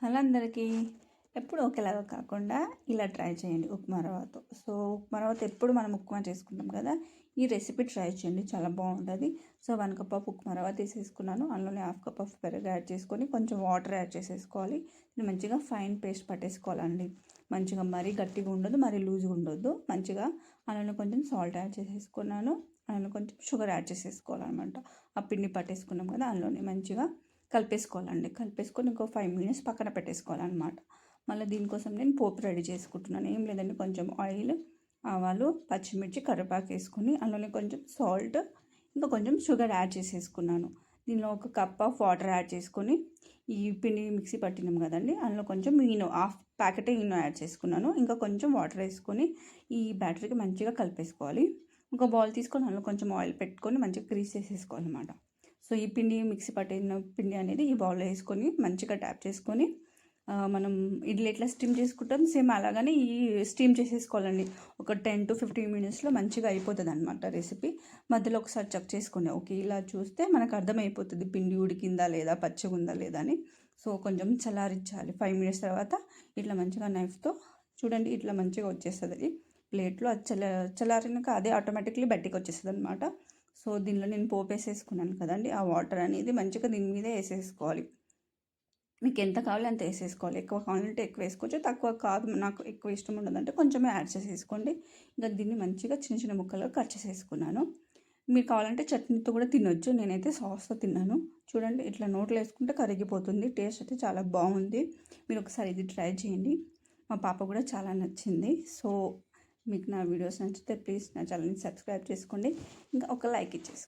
అలా అందరికీ ఎప్పుడు ఒకేలాగా కాకుండా ఇలా ట్రై చేయండి ఉప్మా రవ్వతో. సో ఉప్మా రవ్వతో ఎప్పుడు మనం ఉప్మా చేసుకుంటాం కదా, ఈ రెసిపీ ట్రై చేయండి, చాలా బాగుంటుంది. సో 1 కప్ ఆఫ్ ఉప్మా రవ్వ తీసేసుకున్నాను. అందులోనే 1/2 కప్ ఆఫ్ పెరుగు యాడ్ చేసుకొని కొంచెం వాటర్ యాడ్ చేసేసుకోవాలి. ఇది మంచిగా ఫైన్ పేస్ట్ పట్టేసుకోవాలండి. మంచిగా మరీ గట్టిగా ఉండదు, మరీ లూజ్గా ఉండొద్దు. మంచిగా అందులో కొంచెం సాల్ట్ యాడ్ చేసేసుకున్నాను. అందులో కొంచెం షుగర్ యాడ్ చేసేసుకోవాలన్నమాట. ఆ పిండి పట్టేసుకున్నాం కదా, అందులోనే మంచిగా కలిపేసుకోవాలండి. కలిపేసుకొని ఇంకో 5 మినిట్స్ పక్కన పెట్టేసుకోవాలన్నమాట. మళ్ళీ దీనికోసం నేను పోపు రెడీ చేసుకుంటున్నాను. ఏం లేదండి, కొంచెం ఆయిల్, ఆవాలు, పచ్చిమిర్చి, కరివేపాకు వేసుకొని అందులోనే కొంచెం సాల్ట్, ఇంకా కొంచెం షుగర్ యాడ్ చేసేసుకున్నాను. దీనిలో 1 కప్ ఆఫ్ వాటర్ యాడ్ చేసుకొని ఈ పిండి మిక్సీ పట్టినాం కదండి, అందులో కొంచెం Eno, half packet Eno add చేసుకున్నాను. ఇంకా కొంచెం వాటర్ వేసుకొని ఈ బ్యాటరీకి మంచిగా కలిపేసుకోవాలి. ఒక బౌల్ తీసుకొని అందులో కొంచెం ఆయిల్ పెట్టుకొని మంచిగా గ్రీస్ చేసేసుకోవాలన్నమాట. సో ఈ పిండి మిక్సీ పట్టిన పిండి అనేది ఈ బౌల్లో వేసుకొని మంచిగా ట్యాప్ చేసుకొని మనం ఇడ్లీ ఎట్లా స్టీమ్ చేసుకుంటాం సేమ్ అలాగనే ఈ స్టీమ్ చేసేసుకోవాలండి. ఒక 10 to 15 మినిట్స్లో మంచిగా అయిపోతుంది అనమాట రెసిపీ. మధ్యలో ఒకసారి చెక్ చేసుకోండి. ఓకే, ఇలా చూస్తే మనకు అర్థమైపోతుంది పిండి ఉడికిందా లేదా, పచ్చిగా ఉందా లేదా అని. సో కొంచెం చల్లారించాలి. 5 మినిట్స్ తర్వాత ఇట్లా మంచిగా నైఫ్తో చూడండి, ఇట్లా మంచిగా వచ్చేస్తుంది అది ప్లేట్లో. అది చల్లారినాక అదే ఆటోమేటిక్లీ బయటికి వచ్చేస్తుంది అనమాట. సో దీనిలో నేను పోపు వేసేసుకున్నాను కదండి, ఆ వాటర్ అనేది మంచిగా దీని మీద వేసేసుకోవాలి. మీకు ఎంత కావాలో అంత వేసేసుకోవాలి. ఎక్కువ కావాలంటే ఎక్కువ వేసుకోవచ్చు, తక్కువ కాదు నాకు ఎక్కువ ఇష్టం ఉండదంటే కొంచెమే యాడ్ చేసేసుకోండి. ఇంకా దీన్ని మంచిగా చిన్న చిన్న ముక్కలుగా కట్ చేసేసుకున్నాను. మీరు కావాలంటే చట్నీతో కూడా తినొచ్చు. నేనైతే సాస్తో తిన్నాను. చూడండి, ఇట్లా నోట్లో వేసుకుంటే కరిగిపోతుంది. టేస్ట్ అయితే చాలా బాగుంది. మీరు ఒకసారి ఇది ట్రై చేయండి. మా పాప కూడా చాలా నచ్చింది. సో మీకు నా వీడియోస్ నచ్చితే ప్లీజ్ నా ఛానల్ని సబ్స్క్రైబ్ చేసుకోండి. ఇంకా ఒక లైక్ ఇచ్చేసుకోండి.